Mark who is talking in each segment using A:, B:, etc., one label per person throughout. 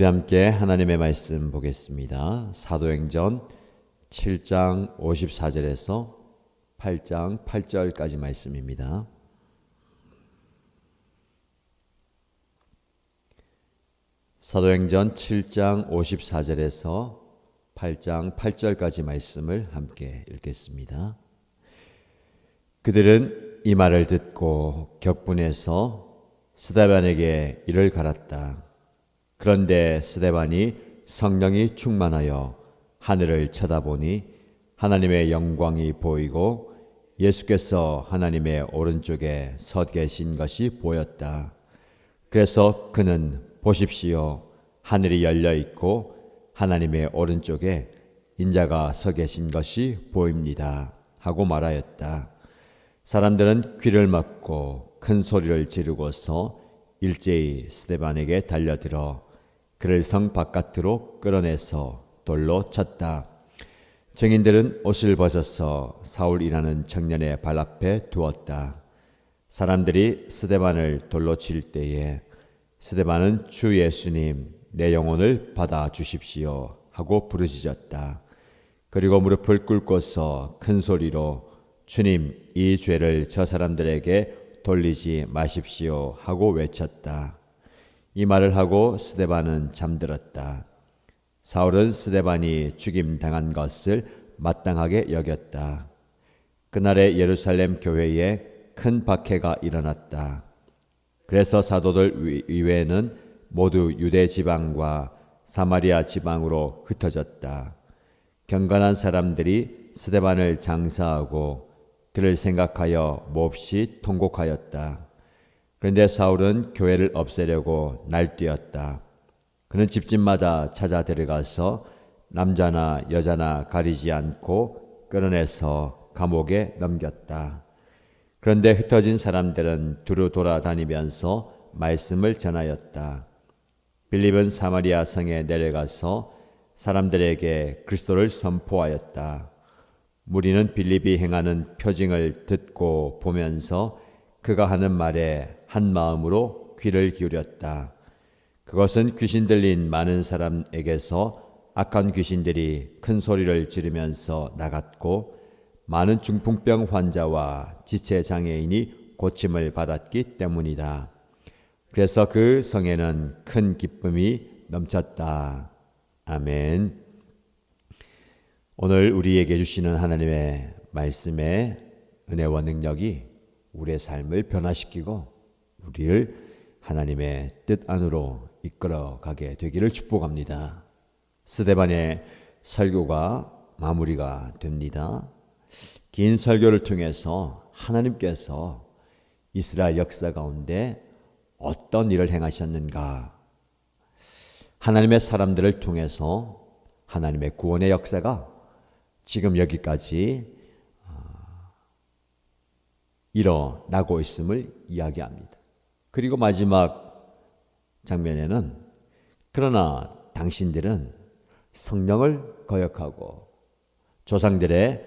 A: 우리 함께 하나님의 말씀 보겠습니다. 사도행전 7장 54절에서 8장 8절까지 말씀입니다. 사도행전 7장 54절에서 8장 8절까지 말씀을 함께 읽겠습니다. 그들은 이 말을 듣고 격분해서 스데반에게 이를 갈았다. 그런데 스데반이 성령이 충만하여 하늘을 쳐다보니 하나님의 영광이 보이고 예수께서 하나님의 오른쪽에 서 계신 것이 보였다. 그래서 그는 보십시오, 하늘이 열려 있고 하나님의 오른쪽에 인자가 서 계신 것이 보입니다 하고 말하였다. 사람들은 귀를 막고 큰 소리를 지르고서 일제히 스데반에게 달려들어 그를 성 바깥으로 끌어내서 돌로 쳤다. 증인들은 옷을 벗어서 사울이라는 청년의 발 앞에 두었다. 사람들이 스데반을 돌로 칠 때에 스데반은 주 예수님, 내 영혼을 받아 주십시오 하고 부르짖었다. 그리고 무릎을 꿇고서 큰 소리로 주님, 이 죄를 저 사람들에게 돌리지 마십시오 하고 외쳤다. 이 말을 하고 스데반은 잠들었다. 사울은 스데반이 죽임당한 것을 마땅하게 여겼다. 그날에 예루살렘 교회에 큰 박해가 일어났다. 그래서 사도들 이외에는 모두 유대 지방과 사마리아 지방으로 흩어졌다. 경건한 사람들이 스데반을 장사하고 그를 생각하여 몹시 통곡하였다. 그런데 사울은 교회를 없애려고 날뛰었다. 그는 집집마다 찾아 들어가서 남자나 여자나 가리지 않고 끌어내서 감옥에 넘겼다. 그런데 흩어진 사람들은 두루 돌아다니면서 말씀을 전하였다. 빌립은 사마리아 성에 내려가서 사람들에게 그리스도를 선포하였다. 무리는 빌립이 행하는 표징을 듣고 보면서 그가 하는 말에 한 마음으로 귀를 기울였다. 그것은 귀신 들린 많은 사람에게서 악한 귀신들이 큰 소리를 지르면서 나갔고 많은 중풍병 환자와 지체 장애인이 고침을 받았기 때문이다. 그래서 그 성에는 큰 기쁨이 넘쳤다. 아멘. 오늘 우리에게 주시는 하나님의 말씀의 은혜와 능력이 우리의 삶을 변화시키고 우리를 하나님의 뜻 안으로 이끌어가게 되기를 축복합니다. 스데반의 설교가 마무리가 됩니다. 긴 설교를 통해서 하나님께서 이스라엘 역사 가운데 어떤 일을 행하셨는가, 하나님의 사람들을 통해서 하나님의 구원의 역사가 지금 여기까지 일어나고 있음을 이야기합니다. 그리고 마지막 장면에는 그러나 당신들은 성령을 거역하고 조상들의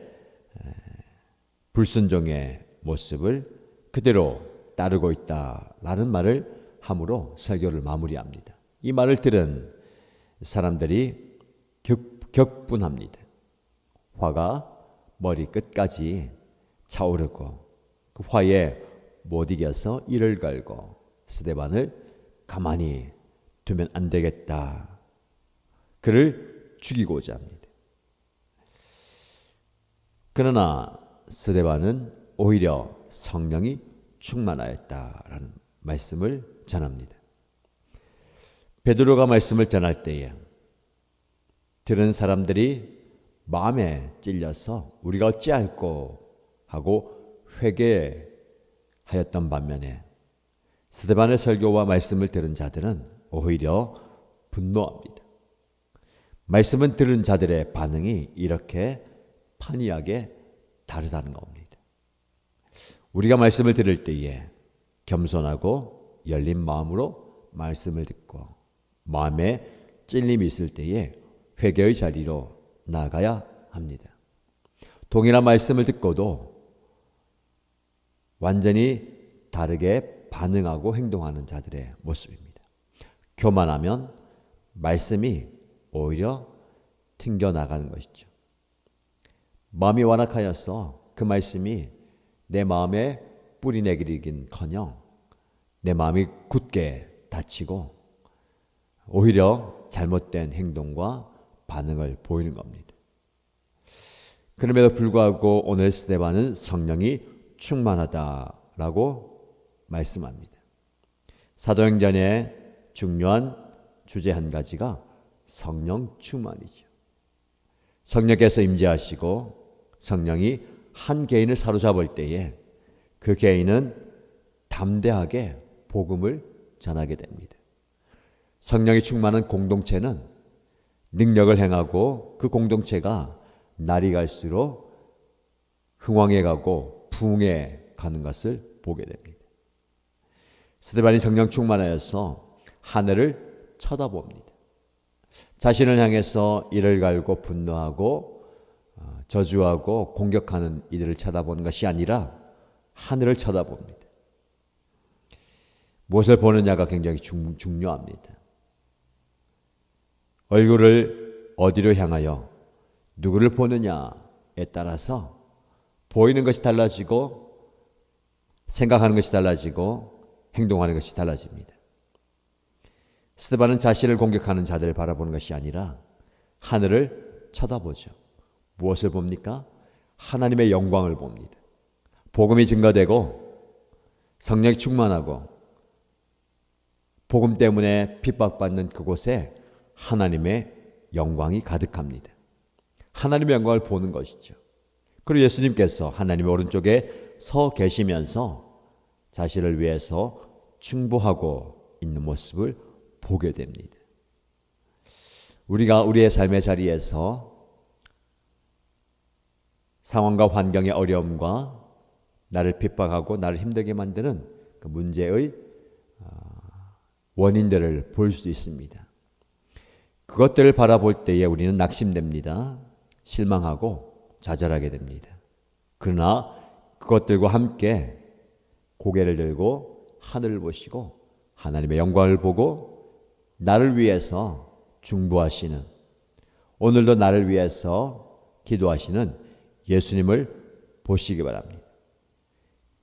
A: 불순종의 모습을 그대로 따르고 있다라는 말을 함으로 설교를 마무리합니다. 이 말을 들은 사람들이 격분합니다. 화가 머리 끝까지 차오르고 그 화에 못 이겨서 이를 걸고 스데반을 가만히 두면 안 되겠다. 그를 죽이고자 합니다. 그러나 스데반은 오히려 성령이 충만하였다라는 말씀을 전합니다. 베드로가 말씀을 전할 때에 들은 사람들이 마음에 찔려서 우리가 어찌할꼬 하고 회개하였던 반면에 스데반의 설교와 말씀을 들은 자들은 오히려 분노합니다. 말씀은 들은 자들의 반응이 이렇게 판이하게 다르다는 겁니다. 우리가 말씀을 들을 때에 겸손하고 열린 마음으로 말씀을 듣고 마음에 찔림이 있을 때에 회개의 자리로 나아가야 합니다. 동일한 말씀을 듣고도 완전히 다르게 반응하고 행동하는 자들의 모습입니다. 교만하면 말씀이 오히려 튕겨나가는 것이죠. 마음이 완악하여서 그 말씀이 내 마음에 뿌리내리긴커녕 내 마음이 굳게 닫히고 오히려 잘못된 행동과 반응을 보이는 겁니다. 그럼에도 불구하고 오늘 스데반은 성령이 충만하다라고 말씀합니다. 사도행전의 중요한 주제 한 가지가 성령 충만이죠. 성령께서 임재하시고 성령이 한 개인을 사로잡을 때에 그 개인은 담대하게 복음을 전하게 됩니다. 성령이 충만한 공동체는 능력을 행하고 그 공동체가 날이 갈수록 흥왕해 가고 부흥해 가는 것을 보게 됩니다. 스데반이 성령 충만하여서 하늘을 쳐다봅니다. 자신을 향해서 이를 갈고 분노하고 저주하고 공격하는 이들을 쳐다보는 것이 아니라 하늘을 쳐다봅니다. 무엇을 보느냐가 굉장히 중요합니다. 얼굴을 어디로 향하여 누구를 보느냐에 따라서 보이는 것이 달라지고 생각하는 것이 달라지고 행동하는 것이 달라집니다. 스데반은 자신을 공격하는 자들을 바라보는 것이 아니라 하늘을 쳐다보죠. 무엇을 봅니까? 하나님의 영광을 봅니다. 복음이 증거되고 성령이 충만하고 복음 때문에 핍박받는 그곳에 하나님의 영광이 가득합니다. 하나님의 영광을 보는 것이죠. 그리고 예수님께서 하나님의 오른쪽에 서 계시면서 자신을 위해서 충보하고 있는 모습을 보게 됩니다. 우리가 우리의 삶의 자리에서 상황과 환경의 어려움과 나를 핍박하고 나를 힘들게 만드는 그 문제의 원인들을 볼 수 있습니다. 그것들을 바라볼 때에 우리는 낙심됩니다. 실망하고 좌절하게 됩니다. 그러나 그것들과 함께 고개를 들고 하늘을 보시고 하나님의 영광을 보고 나를 위해서 중보하시는, 오늘도 나를 위해서 기도하시는 예수님을 보시기 바랍니다.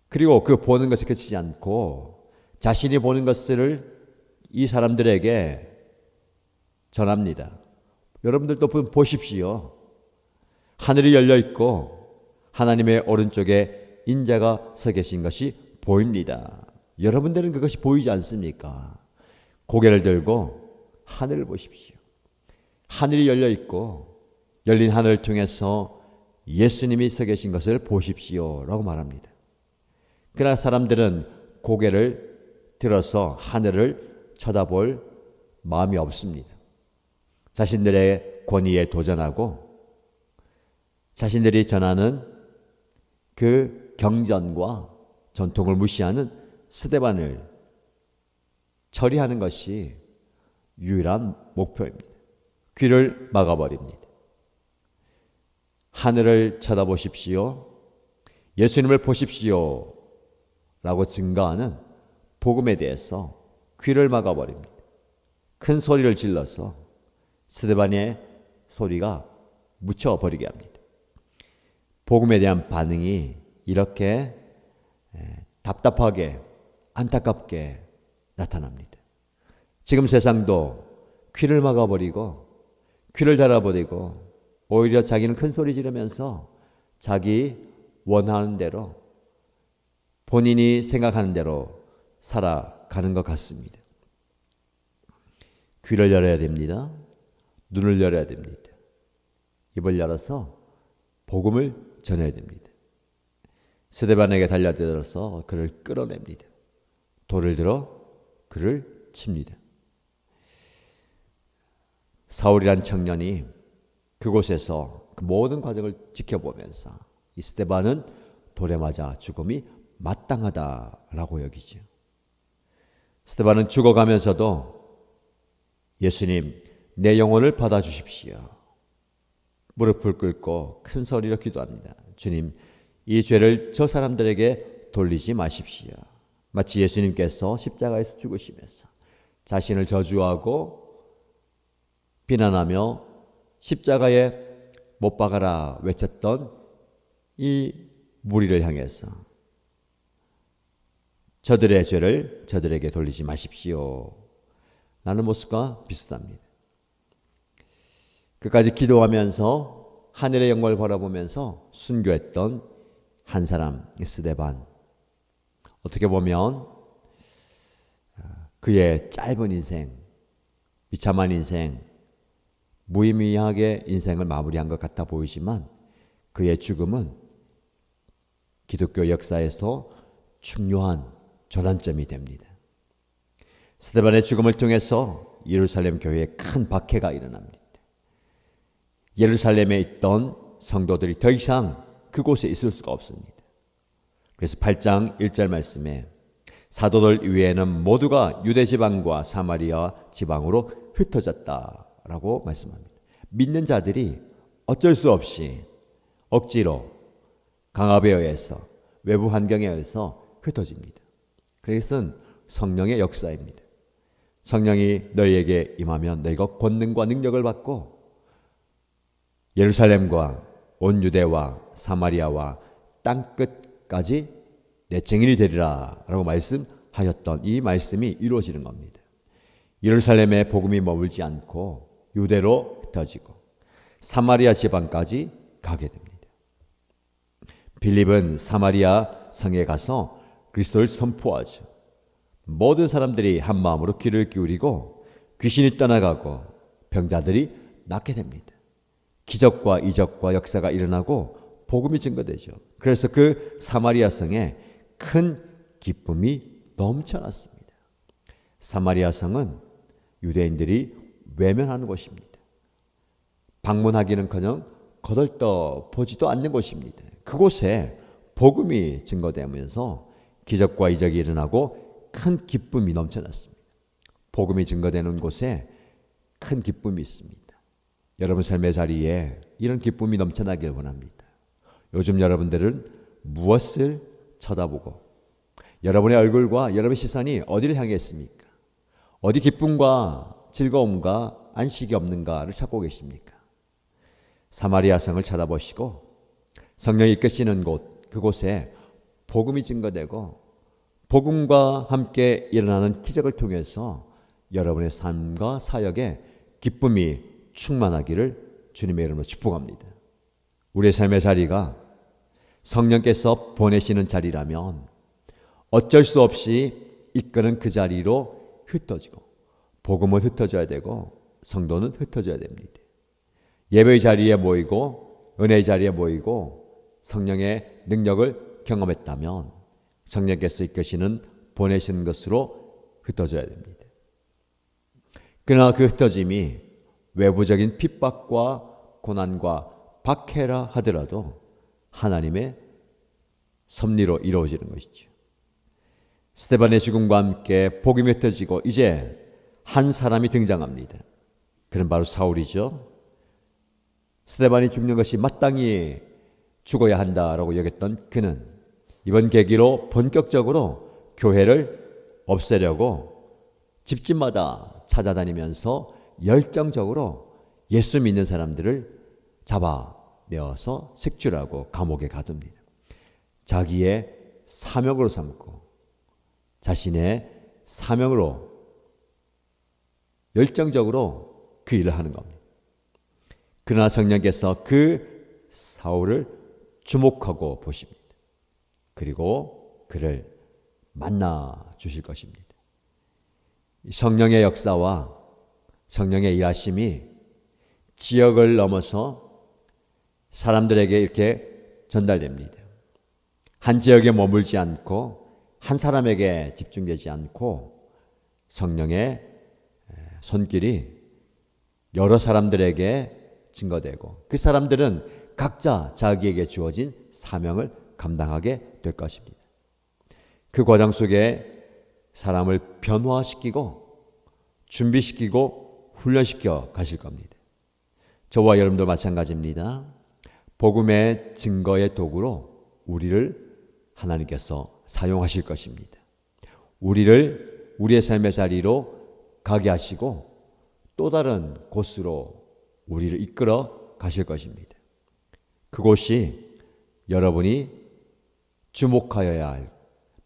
A: 그리고 그 보는 것에 그치지 않고 자신이 보는 것을 이 사람들에게 전합니다. 여러분들도 보십시오. 하늘이 열려 있고 하나님의 오른쪽에 인자가 서 계신 것이 보입니다. 여러분들은 그것이 보이지 않습니까? 고개를 들고 하늘을 보십시오. 하늘이 열려 있고 열린 하늘을 통해서 예수님이 서 계신 것을 보십시오 라고 말합니다. 그러나 사람들은 고개를 들어서 하늘을 쳐다볼 마음이 없습니다. 자신들의 권위에 도전하고 자신들이 전하는 그 경전과 전통을 무시하는 스데반을 처리하는 것이 유일한 목표입니다. 귀를 막아버립니다. 하늘을 쳐다보십시오. 예수님을 보십시오 라고 증거하는 복음에 대해서 귀를 막아버립니다. 큰 소리를 질러서 스데반의 소리가 묻혀버리게 합니다. 복음에 대한 반응이 이렇게 답답하게 안타깝게 나타납니다. 지금 세상도 귀를 막아버리고 귀를 닫아버리고 오히려 자기는 큰 소리 지르면서 자기 원하는 대로 본인이 생각하는 대로 살아가는 것 같습니다. 귀를 열어야 됩니다. 눈을 열어야 됩니다. 입을 열어서 복음을 전해야 됩니다. 스데반에게 달려들어서 그를 끌어냅니다. 돌을 들어 그를 칩니다. 사울이란 청년이 그곳에서 그 모든 과정을 지켜보면서 이 스데반은 돌에 맞아 죽음이 마땅하다라고 여기죠. 스데반은 죽어가면서도 예수님, 내 영혼을 받아주십시오. 무릎을 꿇고 큰 소리로 기도합니다. 주님, 이 죄를 저 사람들에게 돌리지 마십시오. 마치 예수님께서 십자가에서 죽으시면서 자신을 저주하고 비난하며 십자가에 못 박아라 외쳤던 이 무리를 향해서 저들의 죄를 저들에게 돌리지 마십시오 라는 모습과 비슷합니다. 끝까지 기도하면서 하늘의 영광을 바라보면서 순교했던 한 사람 스데반. 어떻게 보면 그의 짧은 인생, 비참한 인생, 무의미하게 인생을 마무리한 것 같아 보이지만 그의 죽음은 기독교 역사에서 중요한 전환점이 됩니다. 스데반의 죽음을 통해서 예루살렘 교회에 큰 박해가 일어납니다. 예루살렘에 있던 성도들이 더 이상 그곳에 있을 수가 없습니다. 그래서 8장 1절 말씀에 사도들 이외에는 모두가 유대 지방과 사마리아 지방으로 흩어졌다라고 말씀합니다. 믿는 자들이 어쩔 수 없이 억지로 강압에 의해서 외부 환경에 의해서 흩어집니다. 그것은 성령의 역사입니다. 성령이 너희에게 임하면 너희가 권능과 능력을 받고 예루살렘과 온 유대와 사마리아와 땅끝까지 내 증인이 되리라 라고 말씀하셨던 이 말씀이 이루어지는 겁니다. 예루살렘에 복음이 머물지 않고 유대로 흩어지고 사마리아 지방까지 가게 됩니다. 빌립은 사마리아 성에 가서 그리스도를 선포하죠. 모든 사람들이 한 마음으로 귀를 기울이고 귀신이 떠나가고 병자들이 낫게 됩니다. 기적과 이적과 역사가 일어나고 복음이 증거되죠. 그래서 그 사마리아 성에 큰 기쁨이 넘쳐났습니다. 사마리아 성은 유대인들이 외면하는 곳입니다. 방문하기는커녕 거들떠 보지도 않는 곳입니다. 그곳에 복음이 증거되면서 기적과 이적이 일어나고 큰 기쁨이 넘쳐났습니다. 복음이 증거되는 곳에 큰 기쁨이 있습니다. 여러분 삶의 자리에 이런 기쁨이 넘쳐나길 원합니다. 요즘 여러분들은 무엇을 쳐다보고 여러분의 얼굴과 여러분의 시선이 어디를 향해 있습니까? 어디 기쁨과 즐거움과 안식이 없는가를 찾고 계십니까? 사마리아 성을 쳐다보시고 성령이 이끄시는 곳, 그곳에 복음이 증거되고 복음과 함께 일어나는 기적을 통해서 여러분의 삶과 사역에 기쁨이 충만하기를 주님의 이름으로 축복합니다. 우리의 삶의 자리가 성령께서 보내시는 자리라면 어쩔 수 없이 이끄는 그 자리로 흩어지고 복음은 흩어져야 되고 성도는 흩어져야 됩니다. 예배의 자리에 모이고 은혜의 자리에 모이고 성령의 능력을 경험했다면 성령께서 이끄시는 보내시는 것으로 흩어져야 됩니다. 그러나 그 흩어짐이 외부적인 핍박과 고난과 박해라 하더라도 하나님의 섭리로 이루어지는 것이죠. 스데반의 죽음과 함께 복음이 흩어지고 이제 한 사람이 등장합니다. 그는 바로 사울이죠. 스데반이 죽는 것이 마땅히 죽어야 한다라고 여겼던 그는 이번 계기로 본격적으로 교회를 없애려고 집집마다 찾아다니면서 열정적으로 예수 믿는 사람들을 잡아내어서 색출하고 감옥에 가둡니다. 자기의 사명으로 삼고 자신의 사명으로 열정적으로 그 일을 하는 겁니다. 그러나 성령께서 그 사울을 주목하고 보십니다. 그리고 그를 만나 주실 것입니다. 성령의 역사와 성령의 일하심이 지역을 넘어서 사람들에게 이렇게 전달됩니다. 한 지역에 머물지 않고 한 사람에게 집중되지 않고 성령의 손길이 여러 사람들에게 증거되고 그 사람들은 각자 자기에게 주어진 사명을 감당하게 될 것입니다. 그 과정 속에 사람을 변화시키고 준비시키고 훈련시켜 가실 겁니다. 저와 여러분도 마찬가지입니다. 복음의 증거의 도구로 우리를 하나님께서 사용하실 것입니다. 우리를 우리의 삶의 자리로 가게 하시고 또 다른 곳으로 우리를 이끌어 가실 것입니다. 그곳이 여러분이 주목하여야 할,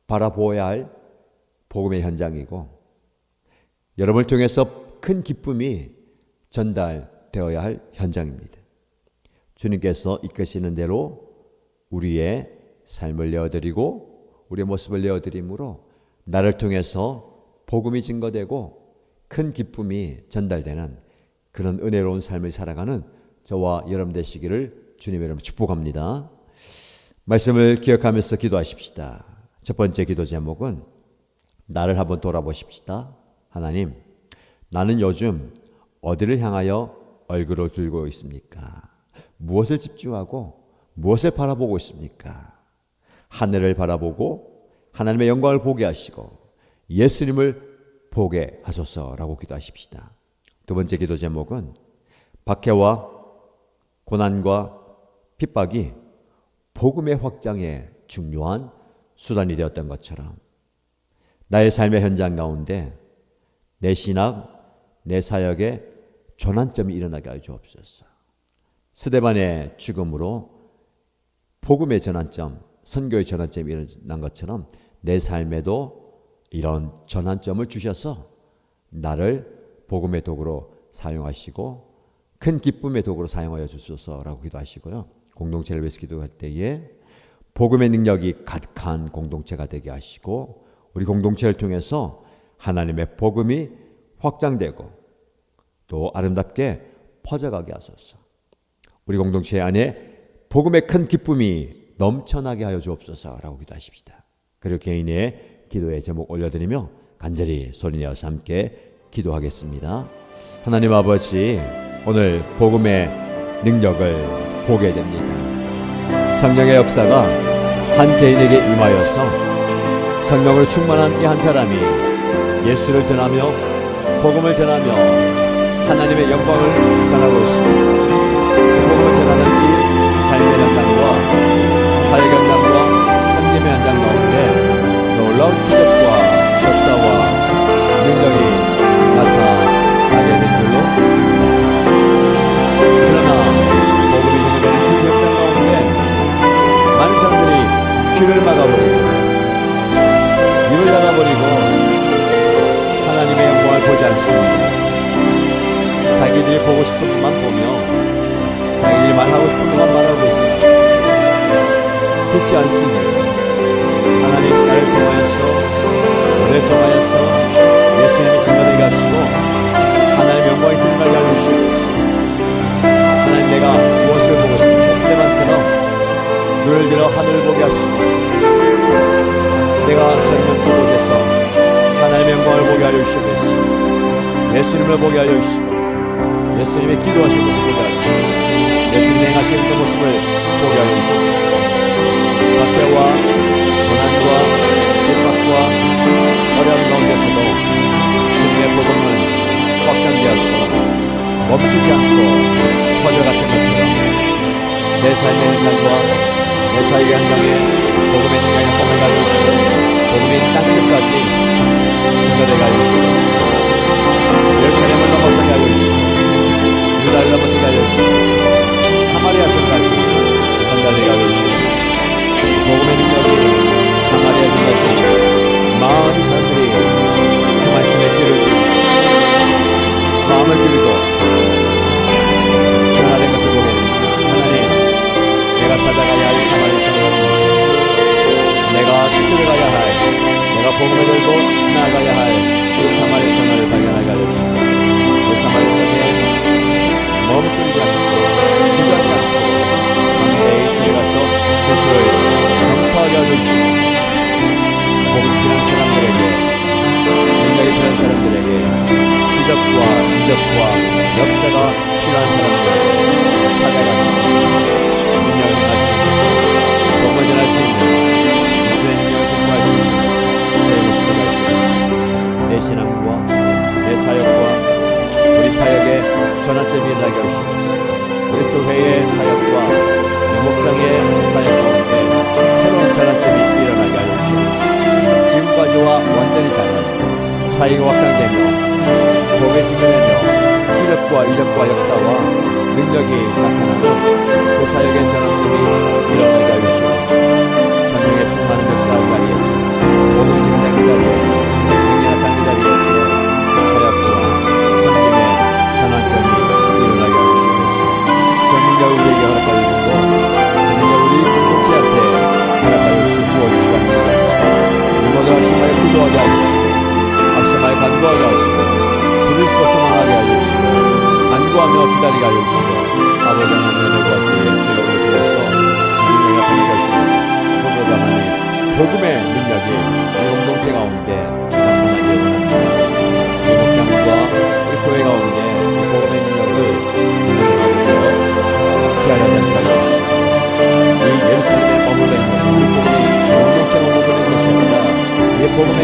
A: 바라보아야 할 복음의 현장이고, 여러분을 통해서 큰 기쁨이 전달되어야 할 현장입니다. 주님께서 이끄시는 대로 우리의 삶을 내어드리고 우리의 모습을 내어드림으로 나를 통해서 복음이 증거되고 큰 기쁨이 전달되는 그런 은혜로운 삶을 살아가는 저와 여러분 되시기를 주님의 이름으로 축복합니다. 말씀을 기억하면서 기도하십시다. 첫 번째 기도 제목은 나를 한번 돌아보십시다. 하나님, 나는 요즘 어디를 향하여 얼굴을 들고 있습니까? 무엇을 집중하고 무엇을 바라보고 있습니까? 하늘을 바라보고 하나님의 영광을 보게 하시고 예수님을 보게 하소서라고 기도하십시다. 두 번째 기도 제목은 박해와 고난과 핍박이 복음의 확장에 중요한 수단이 되었던 것처럼 나의 삶의 현장 가운데 내 신학, 내 사역에 전환점이 일어나게 하여 주옵소서. 스데반의 죽음으로 복음의 전환점, 선교의 전환점이 일어난 것처럼 내 삶에도 이런 전환점을 주셔서 나를 복음의 도구로 사용하시고 큰 기쁨의 도구로 사용하여 주소서라고 기도하시고요. 공동체를 위해서 기도할 때에 복음의 능력이 가득한 공동체가 되게 하시고 우리 공동체를 통해서 하나님의 복음이 확장되고 또 아름답게 퍼져가게 하소서. 우리 공동체 안에 복음의 큰 기쁨이 넘쳐나게 하여 주옵소서라고 기도하십시다. 그리고 개인의 기도의 제목 올려드리며 간절히 소리내어서 함께 기도하겠습니다. 하나님 아버지, 오늘 복음의 능력을 보게 됩니다. 성령의 역사가 한 개인에게 임하여서 성령으로 충만한 이 한 사람이 예수를 전하며 복음을 전하며 하나님의 영광을 전하고 있습니다. 복음을 전하는 이 삶의 현장과 사역 현장과 섬김의 현장 가운데 놀라운 기적과 역사와 능력이 나타나게 된 줄로 믿습니다. 그러나 복음이 전해지는 이 현장 가운데 많은 사람들이 귀를 막아버리고 입을 닫아버리고 하나님의 영광을 보지 않습니다. 자기들이 보고 싶은 것만 보며 자기들이 말하고 싶은 것만 말하고 있습니다. 듣지 않습니다. 하나님 나를 통하여서 너를 통하여서 예수님의 증거되게 하시고 하나님의 영광이 드러나게 하여 주시옵소서. 하나님 내가 무엇을 보고 있습니까? 스데반처럼 눈을 들어 하늘을 보게 하시고 내가 설명 그곳에서 하나님의 영광을 보게 하여 주시옵소서. 예수님을 보게 하여 주시고 예수님의 기도하신 모습을 보게 하시고 예수님의 행하시는 그 모습을 보게 하여 주시고 박해와 고난과 핍박과 어려움 가운데서도 주님의 복음은 확장되었고 멈추지 않고 퍼져갔던 것처럼 내 삶의 현장과 내 사역의 현장에 복음의 능력이 험을 가져주시고 복음이 땅끝까지 증거되게 하여 주시고 예루살렘을 넘어서게 하여 주시고 유다를 넘어서게 하여 주시고 사마리아성까지 전달되게 하여 주시고 복음의 능력이 사마리아 전달되고 많은 사람들이 그 말씀에 귀를 들고 마음을 들고 변화된 것을 보게 됩니다. 하나님, 내가 찾아가야 할 사마리아성을 내가 들어가야 할 내가 복음을 들고 나아가야 할 그 사마리아성을 발견하게 하여 주시고 그 사마리아성에 멈추지 않고 주저하지 않고 강대에 들어가서 예수를 전파하게 하여 주시고 복음 필요한 사람들에게 능력이 필요한 사람들에게 기적과 이적과 역사가 필요한 사람들에게 찾아가서 능력을 할 수 있는 복음을 전할 수 있는 예수의 능력을 선포할 수 있는 내 신앙과 내 사역과 우리 사역의 전환점이 일어나게 하시옵소서. 우리 교회의 사역과 목장의 사역 가운데 새로운 전환점이 일어나게 하여 주시옵소서. 지금까지와 완전히 다른 사역이 확장되며 복음의 증거되며 기적과 이적과 역사와 능력이 나타나는 그 사역의 전환점이 일어나게 하여 주시옵소서. 성령의 충만한 역사의 자리에서 모든 생명의 자리에서 능력이 나타나는 자리에서 사역과 섬김의 전환점이 일어나게 하여 주시옵소서. 그 능력을 우리에게 허락하여 주시고 그 능력을 우리 공동체한테 허락하여 주시고 주시옵소서. 우리 모두 합심하여 기도하게 하시고 합심하여 간구하게 하시고 그리스도 소망하게 하여 주시고 간구하며 기다리게 하여 주시고 아버지 하나님의 구하시에 주님을 통해서 능력이 나타나게 하시고 그보다 하나님 복음의 능력이 우리 공동체 가운데 나타나기 원합니다. 우리 목장과 우리 교회 가운데 이 복음의 능력을 기하려는 자가 우리 예루살렘에 머물러 있는 우리 복음의 공동체가 머물러 있는 것이 아니라 이 복음의